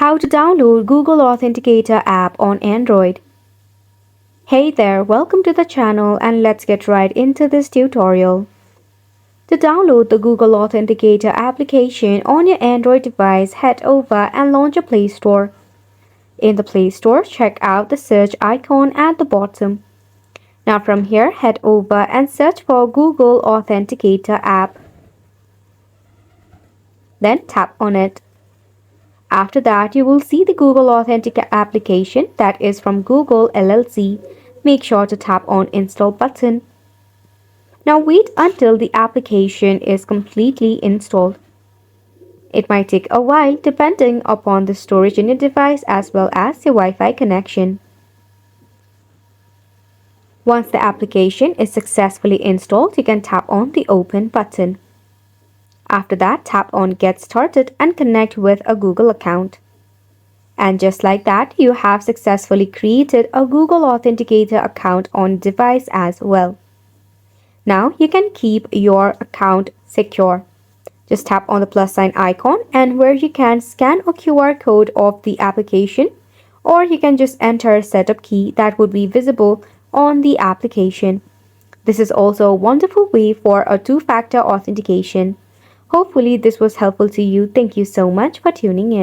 How to download Google Authenticator app on Android. Hey there, welcome to the channel and let's get right into this tutorial. To download the Google Authenticator application on your Android device, head over and launch your Play Store. In the Play Store, check out the search icon at the bottom. Now from here, head over and search for Google Authenticator app. Then tap on it. After that, you will see the Google Authenticator application that is from Google LLC. Make sure to tap on Install button. Now wait until the application is completely installed. It might take a while depending upon the storage in your device as well as your Wi-Fi connection. Once the application is successfully installed, you can tap on the Open button. After that, tap on Get Started and connect with a Google account. And just like that, you have successfully created a Google Authenticator account on your device as well. Now you can keep your account secure. Just tap on the plus sign icon and where you can scan a QR code of the application, or you can just enter a setup key that would be visible on the application. This is also a wonderful way for a two-factor authentication. Hopefully this was helpful to you. Thank you so much for tuning in.